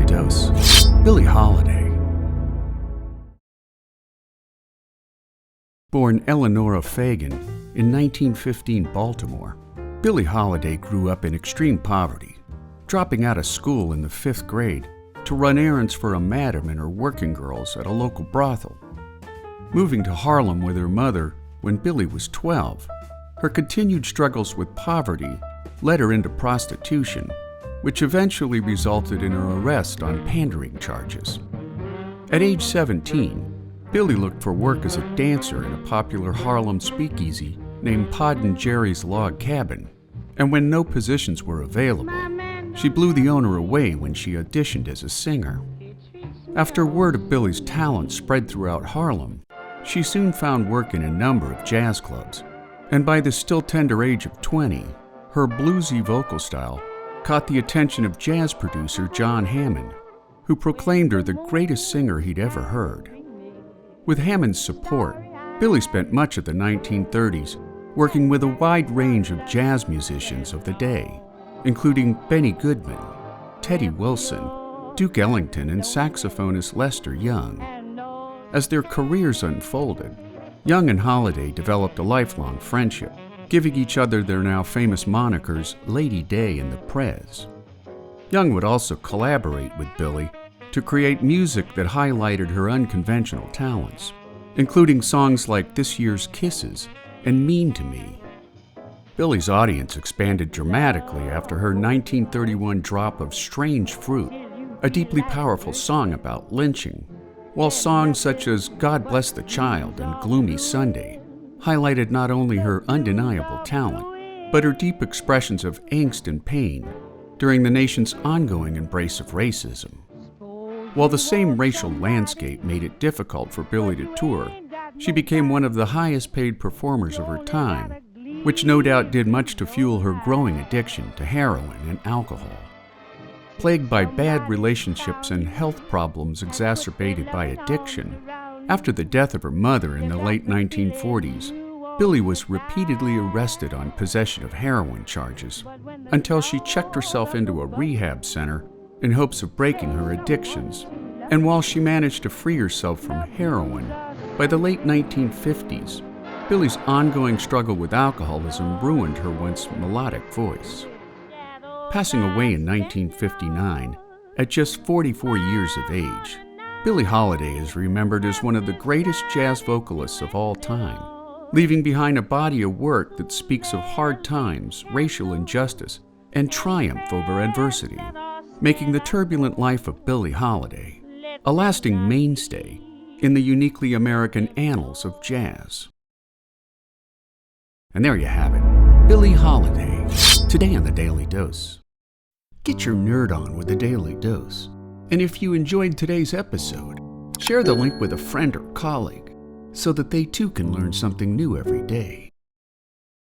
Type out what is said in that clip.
Dose, Billie Holiday. Born Eleanora Fagan in 1915 Baltimore, Billie Holiday grew up in extreme poverty, dropping out of school in the 5th grade to run errands for a madam and her working girls at a local brothel. Moving to Harlem with her mother when Billie was 12, her continued struggles with poverty led her into prostitution, which eventually resulted in her arrest on pandering charges. At age 17, Billie looked for work as a dancer in a popular Harlem speakeasy named Pod and Jerry's Log Cabin, and when no positions were available, she blew the owner away when she auditioned as a singer. After word of Billie's talent spread throughout Harlem, she soon found work in a number of jazz clubs, and by the still tender age of 20, her bluesy vocal style caught the attention of jazz producer John Hammond, who proclaimed her the greatest singer he'd ever heard. With Hammond's support, Billie spent much of the 1930s working with a wide range of jazz musicians of the day, including Benny Goodman, Teddy Wilson, Duke Ellington, and saxophonist Lester Young. As their careers unfolded, Young and Holiday developed a lifelong friendship, giving each other their now famous monikers Lady Day and the Prez. Young would also collaborate with Billie to create music that highlighted her unconventional talents, including songs like This Year's Kisses and Mean to Me. Billie's audience expanded dramatically after her 1931 drop of Strange Fruit, a deeply powerful song about lynching, while songs such as God Bless the Child and Gloomy Sunday highlighted not only her undeniable talent, but her deep expressions of angst and pain during the nation's ongoing embrace of racism. While the same racial landscape made it difficult for Billie to tour, she became one of the highest-paid performers of her time, which no doubt did much to fuel her growing addiction to heroin and alcohol. Plagued by bad relationships and health problems exacerbated by addiction, after the death of her mother in the late 1940s, Billie was repeatedly arrested on possession of heroin charges until she checked herself into a rehab center in hopes of breaking her addictions. And while she managed to free herself from heroin, by the late 1950s, Billie's ongoing struggle with alcoholism ruined her once melodic voice. Passing away in 1959, at just 44 years of age, Billie Holiday is remembered as one of the greatest jazz vocalists of all time, leaving behind a body of work that speaks of hard times, racial injustice, and triumph over adversity, making the turbulent life of Billie Holiday a lasting mainstay in the uniquely American annals of jazz. And there you have it, Billie Holiday, today on The Daily Dose. Get your nerd on with The Daily Dose. And if you enjoyed today's episode, share the link with a friend or colleague so that they too can learn something new every day.